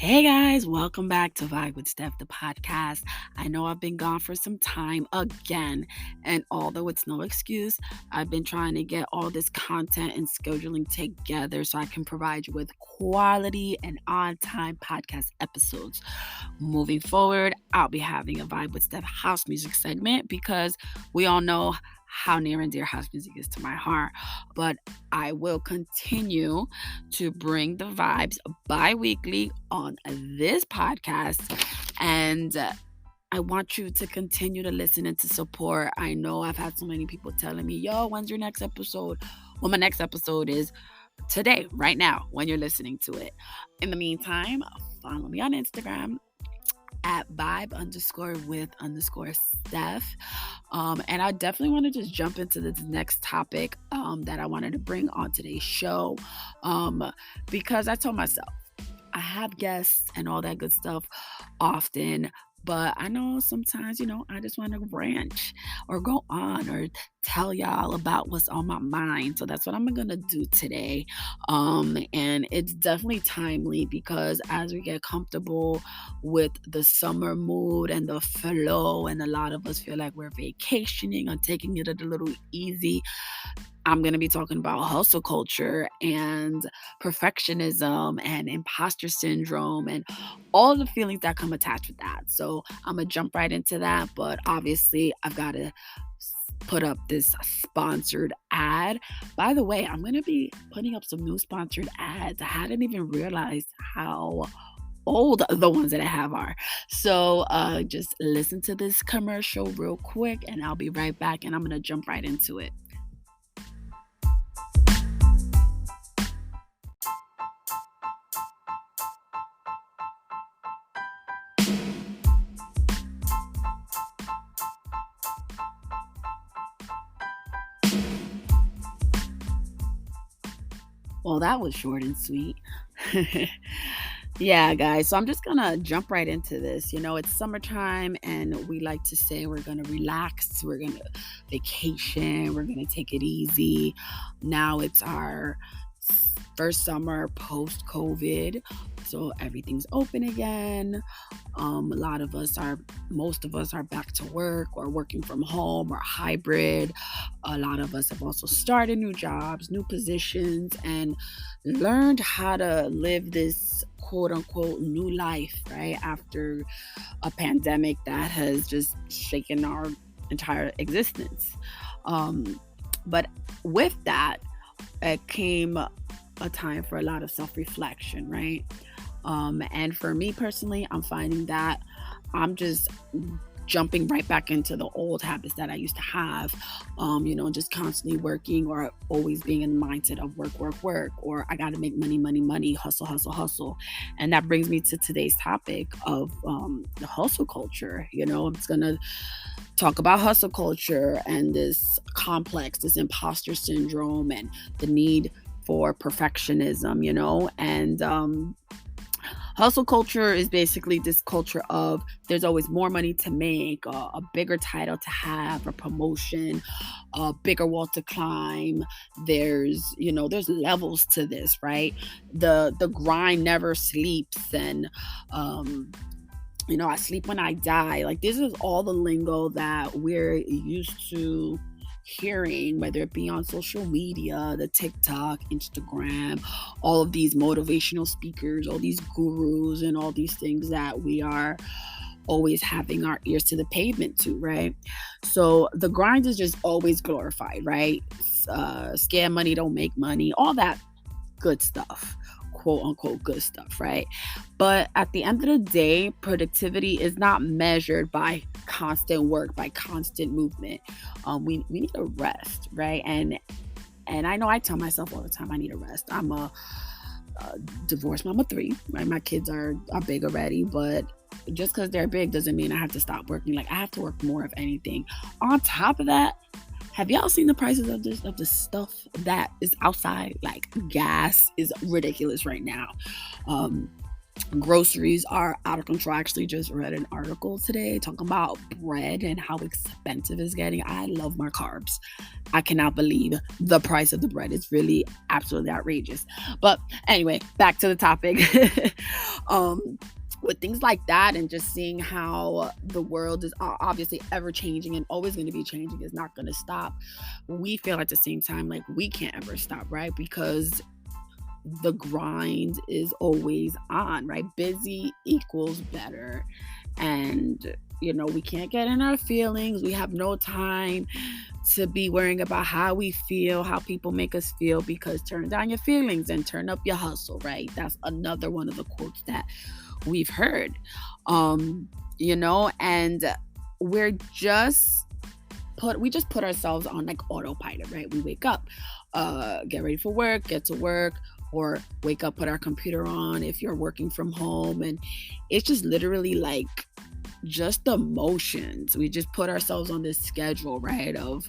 Hey guys, welcome back to Vibe with Steph, the podcast. I know I've been gone for some time again, and although it's no excuse, I've been trying to get all this content and scheduling together so I can provide you with quality and on time podcast episodes. Moving forward, I'll be having a Vibe with Steph house music segment because we all know how near and dear house music is to my heart. But I will continue to bring the vibes bi-weekly on this podcast. And I want you to continue to listen and to support. I know I've had so many people telling me, yo, when's your next episode? Well, my next episode is today, right now, when you're listening to it. In the meantime, follow me on Instagram at vibe_with_Steph. And I definitely want to just jump into this next topic that I wanted to bring on today's show because I told myself I have guests and all that good stuff often. But I know sometimes, I just want to rant or go on or tell y'all about what's on my mind. So that's what I'm going to do today. And it's definitely timely because as we get comfortable with the summer mood and the flow, and a lot of us feel like we're vacationing or taking it a little easy, I'm going to be talking about hustle culture and perfectionism and imposter syndrome and all the feelings that come attached with that. So I'm going to jump right into that. But obviously, I've got to put up this sponsored ad. By the way, I'm going to be putting up some new sponsored ads. I hadn't even realized how old the ones that I have are. So just listen to this commercial real quick and I'll be right back and I'm going to jump right into it. Well, that was short and sweet. Yeah, guys. So I'm just going to jump right into this. It's summertime and we like to say we're going to relax, we're going to vacation, we're going to take it easy. Now it's our first summer post COVID. So everything's open again. Most of us are back to work or working from home or hybrid. A lot of us have also started new jobs, new positions, and learned how to live this quote unquote new life, right? After a pandemic that has just shaken our entire existence. But with that, it came a time for a lot of self-reflection, right? And for me personally, I'm finding that I'm just jumping right back into the old habits that I used to have, just constantly working or always being in the mindset of work, or I got to make money, hustle. And that brings me to today's topic of the hustle culture. I'm just going to talk about hustle culture and this imposter syndrome and the need for perfectionism, and hustle culture is basically this culture of there's always more money to make, a bigger title to have, a promotion, a bigger wall to climb. There's levels to this, right? The grind never sleeps, and I sleep when I die. Like, this is all the lingo that we're used to hearing, whether it be on social media, the TikTok, Instagram, all of these motivational speakers, all these gurus, and all these things that we are always having our ears to the pavement to, right? So the grind is just always glorified, right? Scam money, don't make money, all that good stuff, quote unquote good stuff, right? But at the end of the day, productivity is not measured by constant work, by constant movement. We need a rest, right? And I know I tell myself all the time I need a rest. I'm a divorced mama 3, right? My kids are big already, but just because they're big doesn't mean I have to stop working. Like, I have to work more, if anything. On top of that, have y'all seen the prices of the stuff that is outside? Like, gas is ridiculous right now. Groceries are out of control. I actually just read an article today talking about bread and how expensive it's getting. I love my carbs. I cannot believe the price of the bread. It's really absolutely outrageous. But anyway, back to the topic. um, with things like that, and just seeing how the world is obviously ever changing and always going to be changing, is not going to stop. We feel at the same time like we can't ever stop, right? Because the grind is always on, right? Busy equals better. And, we can't get in our feelings. We have no time to be worrying about how we feel, how people make us feel, because turn down your feelings and turn up your hustle, right? That's another one of the quotes that we've heard. And we're just we just put ourselves on like autopilot, right? We wake up, get ready for work, get to work, or wake up, put our computer on if you're working from home. And it's just literally like just the motions. We just put ourselves on this schedule, right? Of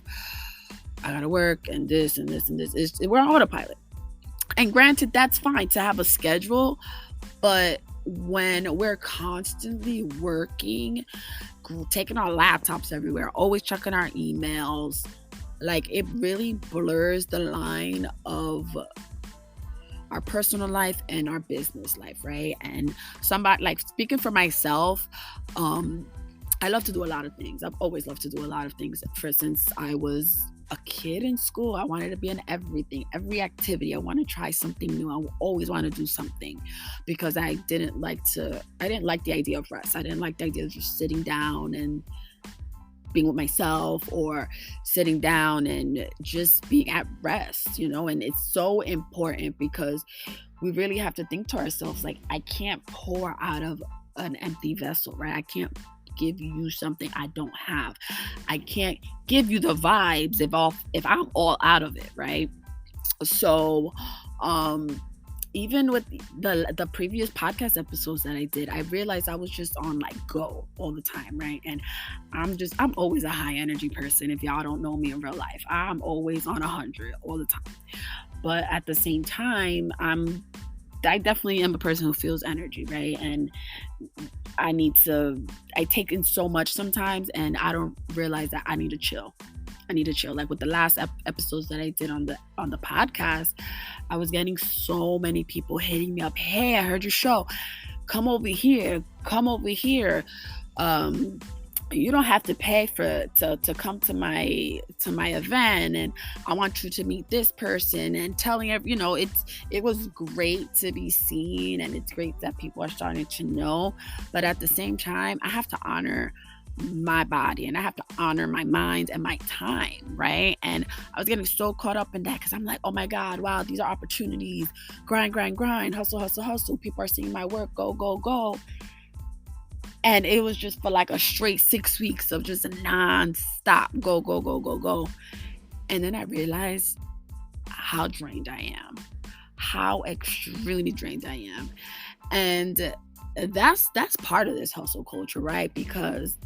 I gotta work and this and this and this. We're on autopilot. And granted, that's fine to have a schedule, but when we're constantly working, taking our laptops everywhere, always checking our emails, like it really blurs the line of our personal life and our business life, right? And somebody, like, speaking for myself, I love to do a lot of things. I've always loved to do a lot of things. Since I was a kid in school, I wanted to be in everything, every activity. I want to try something new. I always want to do something, because I didn't like the idea of rest. I didn't like the idea of just sitting down and being with myself, or sitting down and just being at rest, and it's so important, because we really have to think to ourselves, like, I can't pour out of an empty vessel, right? I can't give you something I don't have. I can't give you the vibes if I'm all out of it, right? So even with the previous podcast episodes that I did, I realized I was just on like go all the time, right? And I'm always a high energy person. If y'all don't know me in real life, I'm always on 100 all the time. But at the same time, I definitely am a person who feels energy, right? And I take in so much sometimes, and I don't realize that I need to chill. Like with the last episodes that I did on the podcast, I was getting so many people hitting me up. Hey, I heard your show. Come over here. You don't have to pay to come to my event, and I want you to meet this person, and telling it was great to be seen, and it's great that people are starting to know. But at the same time, I have to honor my body, and I have to honor my mind and my time, right? And I was getting so caught up in that, because I'm like, oh my God, wow, these are opportunities. Grind, hustle. People are seeing my work. Go. And it was just for like a straight 6 weeks of just non-stop go. And then I realized how drained I am, how extremely drained I am. And that's part of this hustle culture, right? Because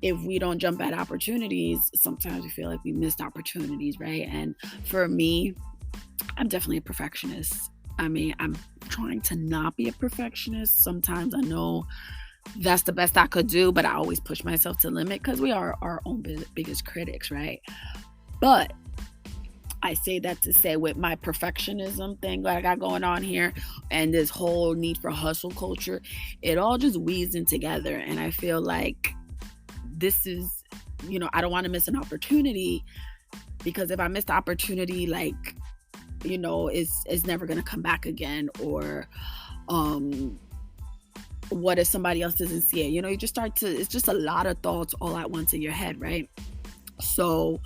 if we don't jump at opportunities, sometimes we feel like we missed opportunities, right? And for me, I'm definitely a perfectionist. I mean, I'm trying to not be a perfectionist. Sometimes I know that's the best I could do, but I always push myself to the limit, because we are our own biggest critics, right? But I say that to say, with my perfectionism thing that I got going on here, and this whole need for hustle culture, it all just weaves in together. And I feel like this is, I don't want to miss an opportunity, because if I miss the opportunity, like, it's never going to come back again. Or, what if somebody else doesn't see it? You just it's just a lot of thoughts all at once in your head, right? So,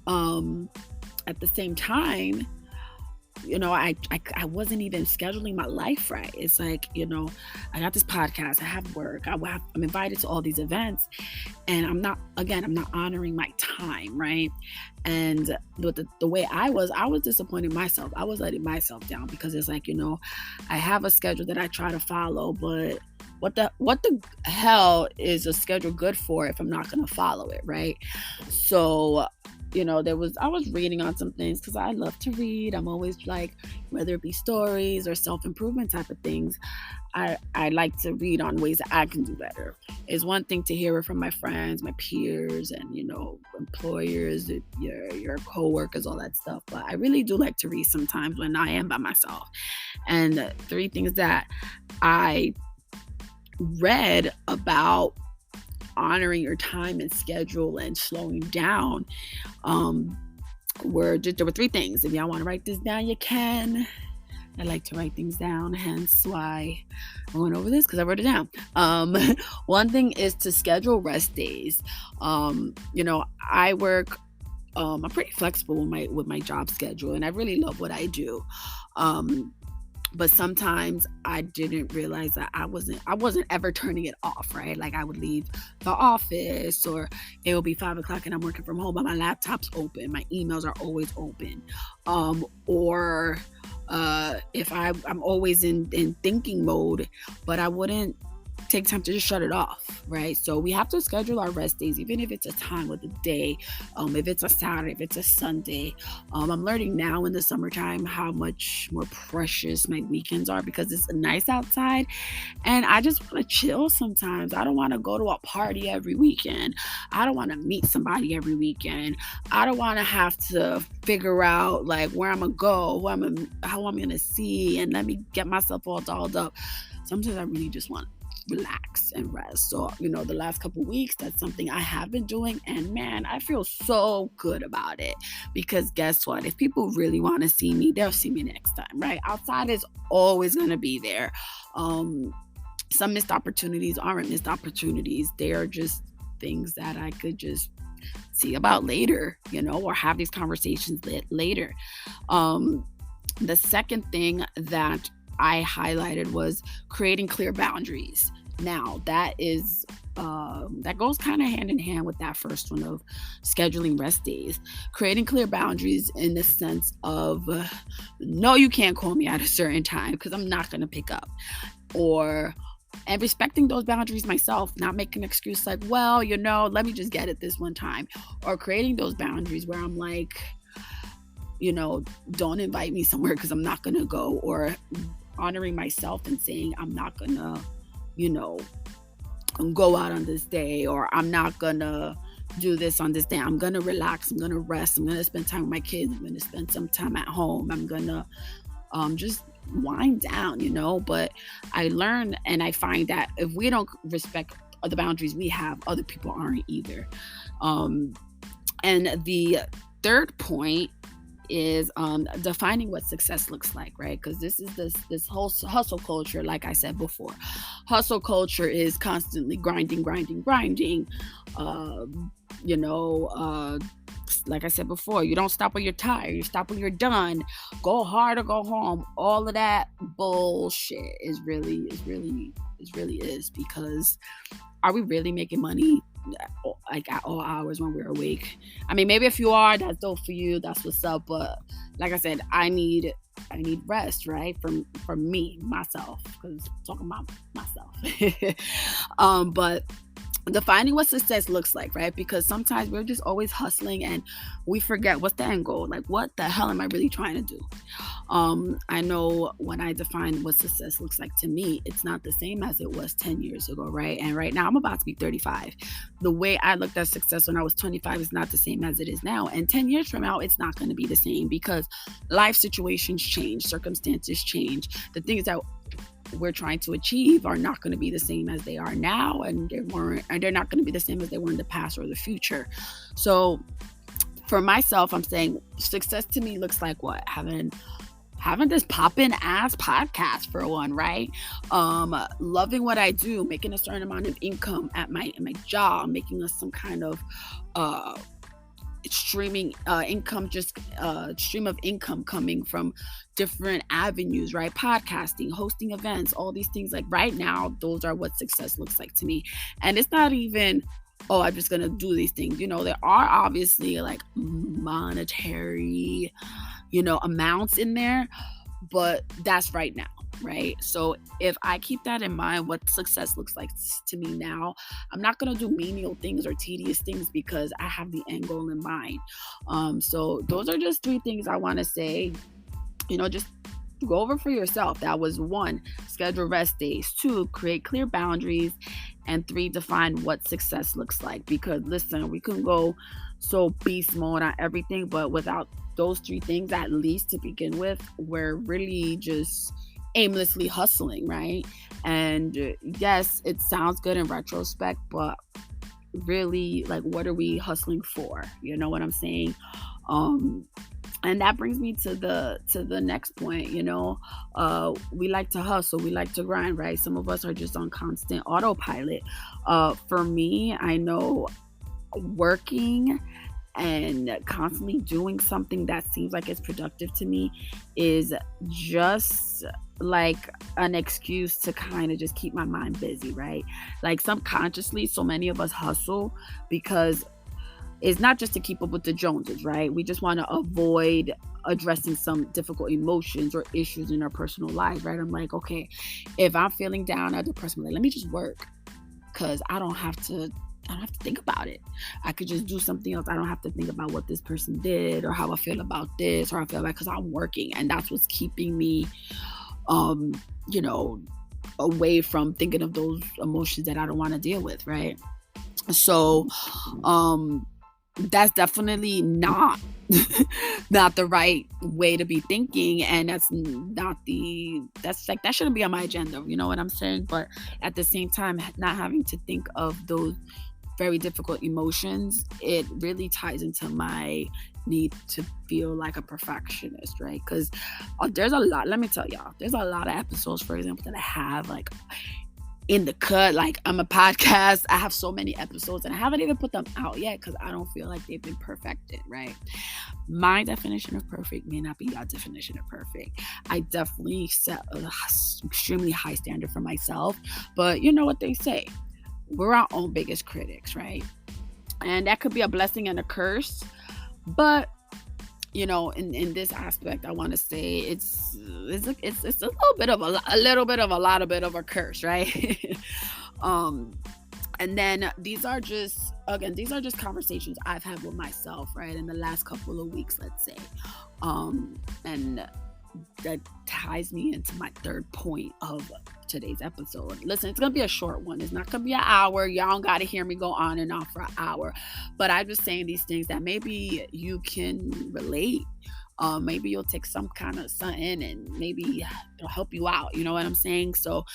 at the same time, I wasn't even scheduling my life right. It's like, I got this podcast, I have work, I'm invited to all these events, and I'm not honoring my time, right? And the way I was disappointing myself. I was letting myself down, because it's like, I have a schedule that I try to follow, but what the hell is a schedule good for if I'm not going to follow it, right? So, I was reading on some things, because I love to read. I'm always like, whether it be stories or self-improvement type of things, I like to read on ways that I can do better. It's one thing to hear it from my friends, my peers, and employers, your coworkers, all that stuff. But I really do like to read sometimes when I am by myself. And three things that I read about honoring your time and schedule and slowing down there were three things. If y'all want to write this down, you can. I like to write things down, hence why I went over this, because I wrote it down. One thing is to schedule rest days. I work. I'm pretty flexible with my job schedule, and I really love what I do. But sometimes I didn't realize that I wasn't ever turning it off, right? Like I would leave the office, or it will be 5 o'clock and I'm working from home, but my laptop's open, my emails are always open, or if I'm always in thinking mode, but I wouldn't take time to just shut it off, right? So we have to schedule our rest days, even if it's a time of the day, if it's a Saturday, if it's a Sunday. I'm learning now in the summertime how much more precious my weekends are, because it's nice outside and I just want to chill sometimes. I don't want to go to a party every weekend. I don't want to meet somebody every weekend. I don't want to have to figure out like where I'm gonna go, how I'm gonna see, and let me get myself all dolled up. Sometimes I really just want relax and rest. So, the last couple weeks, that's something I have been doing. And man, I feel so good about it, because guess what? If people really want to see me, they'll see me next time, right? Outside is always going to be there. Some missed opportunities aren't missed opportunities. They are just things that I could just see about later, or have these conversations later. The second thing that I highlighted was creating clear boundaries. Now that goes kind of hand in hand with that first one of scheduling rest days. Creating clear boundaries in the sense of, no, you can't call me at a certain time because I'm not going to pick up, and respecting those boundaries myself, not making an excuse like, well, let me just get it this one time, or creating those boundaries where I'm like, don't invite me somewhere because I'm not going to go, or honoring myself and saying I'm not going to, go out on this day, or I'm not going to do this on this day. I'm going to relax. I'm going to rest. I'm going to spend time with my kids. I'm going to spend some time at home. I'm going to just wind down, but I learn and I find that if we don't respect the boundaries we have, other people aren't either. And the third point is defining what success looks like, right? Because this is this whole hustle culture. Like I said before, hustle culture is constantly grinding. Like I said before, you don't stop when you're tired, you stop when you're done. Go hard or go home. All of that bullshit is really, because are we really making money like at all hours when we're awake? I mean, maybe if you are, that's dope for you, that's what's up. But like I said, I need rest, right? From me, myself, because talking about myself. But defining what success looks like, right? Because sometimes we're just always hustling and we forget what's the end goal. Like, what the hell am I really trying to do? I know when I define what success looks like to me, it's not the same as it was 10 years ago, right? And right now I'm about to be 35. The way I looked at success when I was 25 is not the same as it is now. And 10 years from now, it's not going to be the same, because life situations change, circumstances change. The things that we're trying to achieve are not going to be the same as they are now, and they're not going to be the same as they were in the past or the future. So for myself, I'm saying success to me looks like what? Having this poppin' ass podcast, for one, right? Loving what I do, making a certain amount of income at my job, making us some kind of streaming income, just stream of income coming from different avenues, right? Podcasting, hosting events, all these things. Like right now, those are what success looks like to me. And it's not even, oh, I'm just gonna do these things. There are obviously like monetary, amounts in there, but that's right now, right? So if I keep that in mind, what success looks like to me now, I'm not going to do menial things or tedious things because I have the end goal in mind. So those are just three things I want to say, just Go over for yourself. That was 1, schedule rest days. 2, create clear boundaries. And 3, define what success looks like. Because listen, we can go so beast mode on everything, but without those 3 things, at least to begin with, we're really just aimlessly hustling, right? And yes, it sounds good in retrospect, but really, like, what are we hustling for? You know what I'm saying? Um, and that brings me to the next point. We like to hustle, we like to grind, right? Some of us are just on constant autopilot. For me, I know working and constantly doing something that seems like it's productive to me is just like an excuse to kind of just keep my mind busy, right? Like, subconsciously, so many of us hustle because it's not just to keep up with the Joneses, right? We just want to avoid addressing some difficult emotions or issues in our personal lives, right? I'm like, okay, if I'm feeling down or depressed, I'm like, let me just work, because I don't have to think about it. I could just do something else. I don't have to think about what this person did or how I feel about this or how I feel about, because I'm working, and that's what's keeping me, um, you know, away from thinking of those emotions that I don't want to deal with, right? So, um, that's definitely not not the right way to be thinking, and that's like, that shouldn't be on my agenda, you know what I'm saying? But at the same time, not having to think of those very difficult emotions, it really ties into my need to feel like a perfectionist, right? Because there's a lot, let me tell y'all, there's a lot of episodes, for example, that I have like in the cut. Like, I'm a podcast, I have so many episodes, and I haven't even put them out yet because I don't feel like they've been perfected, right? My definition of perfect may not be your definition of perfect. I definitely set an extremely high standard for myself, but you know what they say, we're our own biggest critics, right? And that could be a blessing and a curse. But in this aspect, I want to say it's a little bit of a lot of bit of a curse, right? um and then these are just conversations I've had with myself, right, in the last couple of weeks, let's say. And that ties me into my third point of today's episode. Listen, it's gonna be a short one. It's not gonna be an hour. Y'all don't gotta hear me go on and on for an hour. But I'm just saying these things that maybe you can relate. Maybe you'll take some kind of something and maybe it'll help you out. You know what I'm saying? So,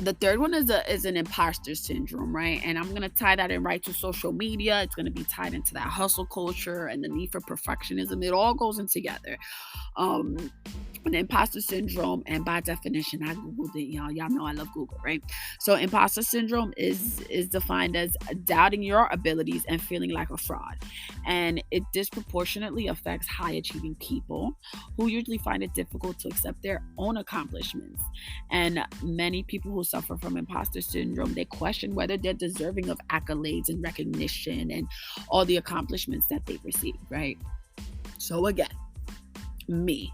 the third one is an imposter syndrome, right? And I'm gonna tie that in right to social media. It's gonna be tied into that hustle culture and the need for perfectionism. It all goes in together. Um, the imposter syndrome, and by definition, I googled it, y'all. Y'all know I love Google, right? So imposter syndrome is defined as doubting your abilities and feeling like a fraud, and it disproportionately affects high achieving people who usually find it difficult to accept their own accomplishments. And many people who suffer from imposter syndrome, they question whether they're deserving of accolades and recognition and all the accomplishments that they've received, right? So again, me,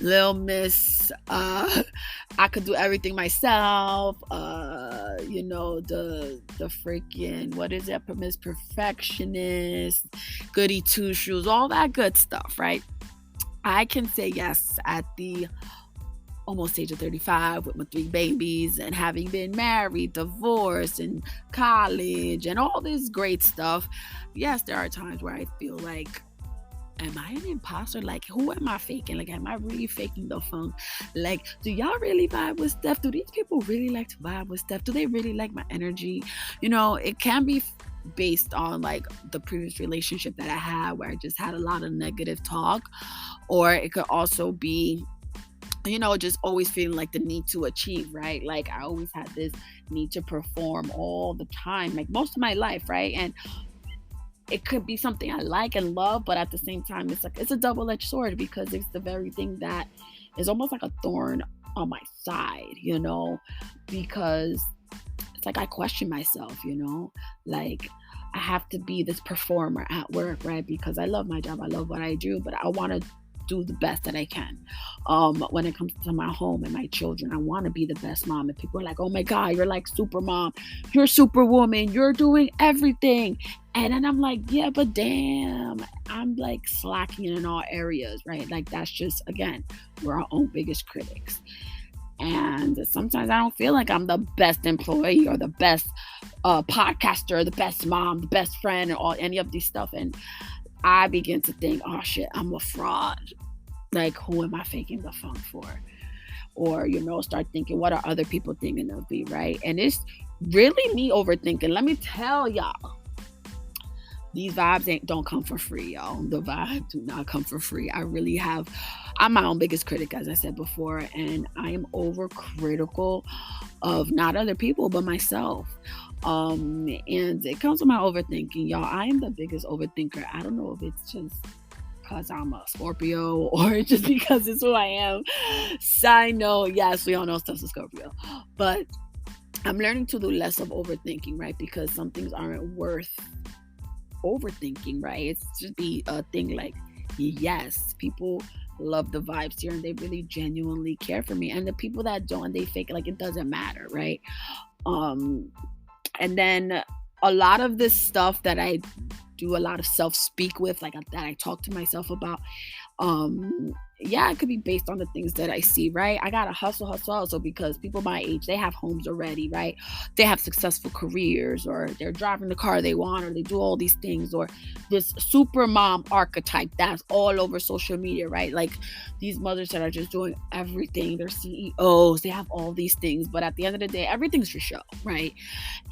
Lil Miss, I could do everything myself. The freaking, what is it, Miss Perfectionist, goody two shoes, all that good stuff, right? I can say yes at the almost age of 35 with my 3 babies and having been married, divorced, and college, and all this great stuff. Yes, there are times where I feel like, am I an imposter? Like, who am I faking? Like, am I really faking the funk? Like, do y'all really vibe with Steph? Do these people really like to vibe with Steph? Do they really like my energy? It can be based on like the previous relationship that I had where I just had a lot of negative talk, or it could also be just always feeling like the need to achieve, right? Like, I always had this need to perform all the time, like most of my life, right? And it could be something I like and love, but at the same time, it's a double-edged sword, because it's the very thing that is almost like a thorn on my side, because it's like I question myself, like I have to be this performer at work, right? Because I love my job, I love what I do, but I want to do the best that I can. When it comes to my home and my children, I want to be the best mom. And people are like, oh my God, you're like super mom. You're superwoman. You're doing everything. And then I'm like, yeah, but damn, I'm like slacking in all areas, right? Like that's just, again, we're our own biggest critics. And sometimes I don't feel like I'm the best employee or the best podcaster, the best mom, the best friend, and all any of these stuff. And I begin to think, oh shit, I'm a fraud. Like, who am I faking the funk for? Or, start thinking, what are other people thinking of me, right? And it's really me overthinking. Let me tell y'all, these vibes don't come for free, y'all. The vibes do not come for free. I'm my own biggest critic, as I said before, and I am overcritical of not other people, but myself. And it comes with my overthinking, y'all. I am the biggest overthinker. I don't know if it's just because I'm a Scorpio or just because it's who I am. Side note, yes, we all know Steph's a Scorpio. But I'm learning to do less of overthinking, right? Because some things aren't worth overthinking, right? It should be a thing like, yes, people love the vibes here and they really genuinely care for me. And the people that don't and they fake it, like it doesn't matter, right? And then a lot of this stuff that I do a lot of self-speak with, like that I talk to myself about, it could be based on the things that I see, right? I gotta hustle also because people my age, they have homes already, right? They have successful careers, or they're driving the car they want, or they do all these things, or this super mom archetype that's all over social media, right? Like these mothers that are just doing everything. They're CEOs, they have all these things, but at the end of the day, everything's for show, right?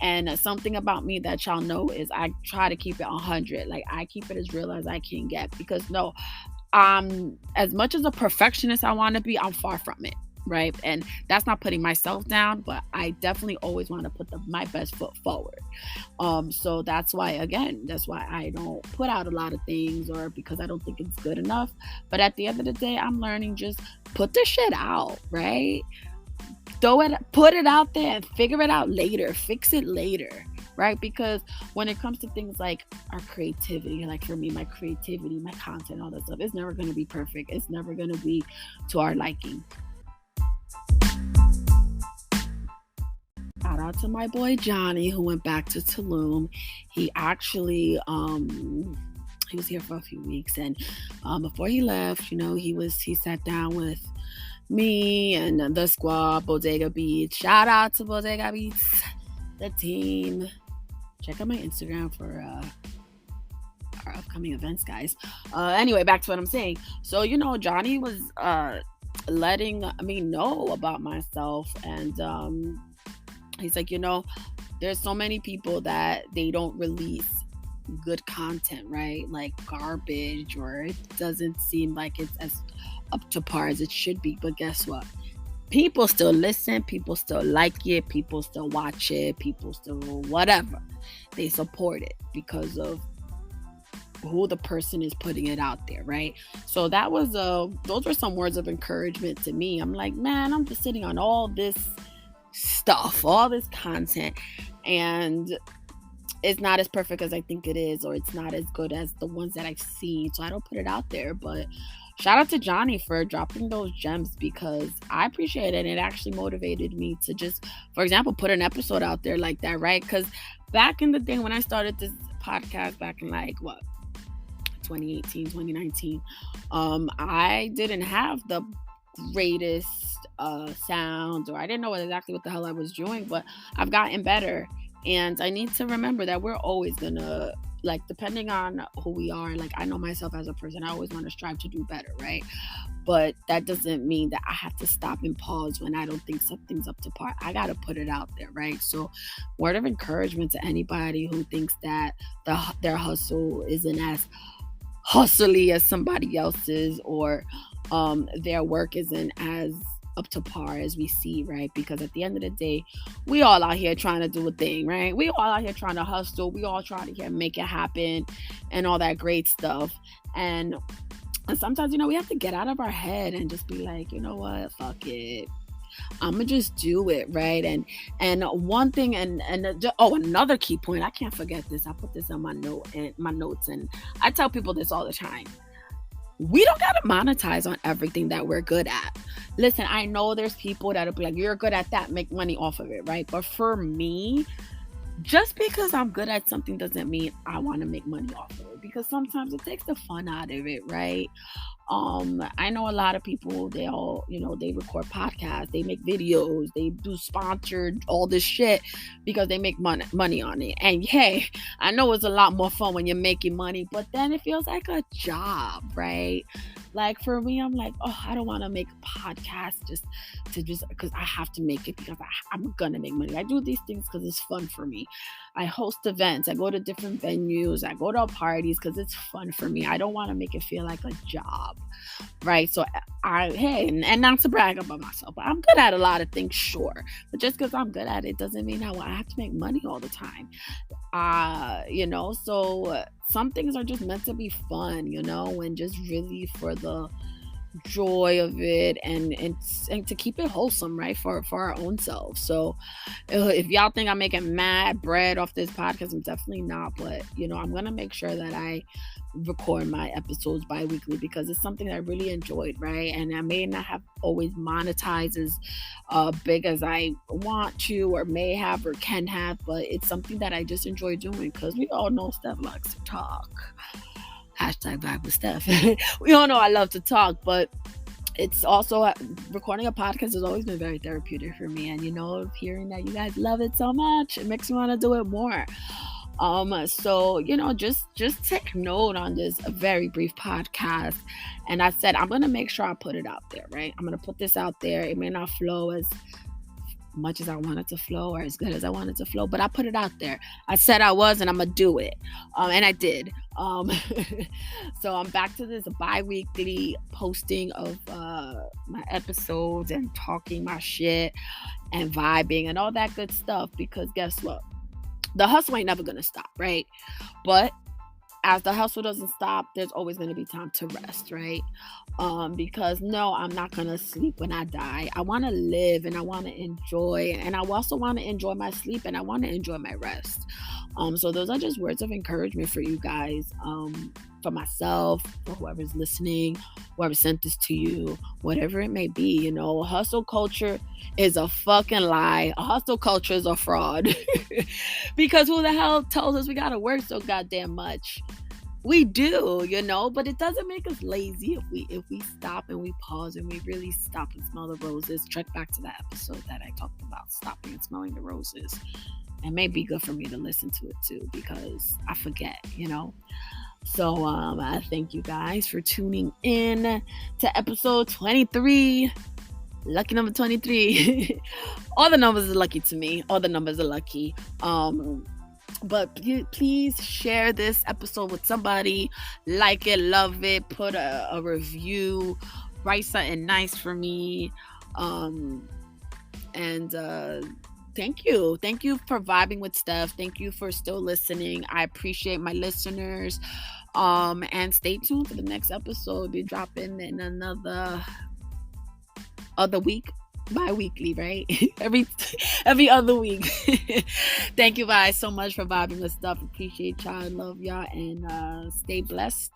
And something about me that y'all know is I try to keep it 100. Like I keep it as real as I can get, because as much as a perfectionist I want to be, I'm far from it, right? And that's not putting myself down, but I definitely always want to put my best foot forward. So that's why I don't put out a lot of things, or because I don't think it's good enough. But at the end of the day, I'm learning, just put the shit out, right? Put it out there and figure it out later, fix it later, right? Because when it comes to things like our creativity, like for me, my creativity, my content, all that stuff, it's never going to be perfect. It's never going to be to our liking. Shout out to my boy Johnny, who went back to Tulum. He actually he was here for a few weeks, and before he left, he sat down with me and the squad, Bodega Beats. Shout out to Bodega Beats, the team. Check out my Instagram for our upcoming events, guys. Anyway, back to what I'm saying. So, Johnny was letting me know about myself, and he's like, there's so many people that they don't release good content, right? Like garbage, or it doesn't seem like it's as up to par as it should be. But guess what? People still listen, people still like it, people still watch it, people still whatever. They support it because of who the person is putting it out there, right? So those were some words of encouragement to me. I'm like, man, I'm just sitting on all this stuff, all this content, and it's not as perfect as I think it is, or it's not as good as the ones that I've seen, so I don't put it out there. But shout out to Johnny for dropping those gems, because I appreciate it. It actually motivated me to just, for example, put an episode out there like that, right? Because back in the day when I started this podcast, back in 2018, 2019, I didn't have the greatest sound, or I didn't know exactly what the hell I was doing, but I've gotten better. And I need to remember that we're always gonna, depending on who we are, I know myself as a person, I always want to strive to do better, right? But that doesn't mean that I have to stop and pause when I don't think something's up to par. I gotta put it out there, right? So word of encouragement to anybody who thinks that their hustle isn't as hustly as somebody else's, or their work isn't as up to par as we see, right? Because at the end of the day, we all out here trying to do a thing, right? We all out here trying to hustle. We all trying to make it happen and all that great stuff. And sometimes, we have to get out of our head and just be like, you know what, fuck it, I'm gonna just do it, right? And one thing, another key point, I can't forget this. I put this on my notes, and I tell people this all the time. we don't gotta monetize on everything that we're good at. Listen, I know there's people that'll be like, you're good at that, make money off of it, right? But for me, just because I'm good at something doesn't mean I want to make money off of it, because sometimes it takes the fun out of it, right? I know a lot of people, they all, they record podcasts, they make videos, they do sponsored all this shit because they make money on it. And hey, I know it's a lot more fun when you're making money, but then it feels like a job, right? Like for me, I'm like, oh, I don't want to make a podcast just because I have to make it because I'm gonna make money. I do these things because it's fun for me. I host events, I go to different venues, I go to parties because it's fun for me. I don't want to make it feel like a job, right? So hey, and not to brag about myself, but I'm good at a lot of things, sure. But just because I'm good at it doesn't mean I have to make money all the time. So some things are just meant to be fun, and just really for the joy of it, and to keep it wholesome, right, for our own selves. So if y'all think I'm making mad bread off this podcast, I'm definitely not. But I'm gonna make sure that I record my episodes bi-weekly because it's something I really enjoyed, right? And I may not have always monetized as big as I want to or may have or can have, but it's something that I just enjoy doing because we all know Steph likes to talk. Hashtag vibe with Steph. We all know I love to talk, but it's also recording a podcast has always been very therapeutic for me. And hearing that you guys love it so much, it makes me want to do it more. So just take note on this very brief podcast. And I said I'm gonna make sure I put it out there, right? I'm gonna put this out there. It may not flow as much as I want it to flow or as good as I want it to flow, but I put it out there. I said I was, and I'm gonna do it. And I did. So I'm back to this bi-weekly posting of my episodes and talking my shit and vibing and all that good stuff, because guess what? The hustle ain't never gonna stop, right? But as the hustle doesn't stop, there's always going to be time to rest, right? Because no, I'm not going to sleep when I die. I want to live and I want to enjoy, and I also want to enjoy my sleep and I want to enjoy my rest. So those are just words of encouragement for you guys, for myself, for whoever's listening, whoever sent this to you, whatever it may be. Hustle culture is a fucking lie. A hustle culture is a fraud. Because who the hell tells us we gotta work so goddamn much? We do, but it doesn't make us lazy if we stop and we pause and we really stop and smell the roses. Check back to that episode that I talked about stopping and smelling the roses. It may be good for me to listen to it too, because I forget, So I thank you guys for tuning in to episode 23. Lucky number 23. All the numbers are lucky to me. All the numbers are lucky. But please share this episode with somebody. Like it, love it, put a review, write something nice for me. And thank you. Thank you for vibing with Steph. Thank you for still listening. I appreciate my listeners. And stay tuned for the next episode. We'll be dropping in another other week, bi-weekly, right? every other week. Thank you guys so much for vibing with stuff. Appreciate y'all, love y'all, and stay blessed.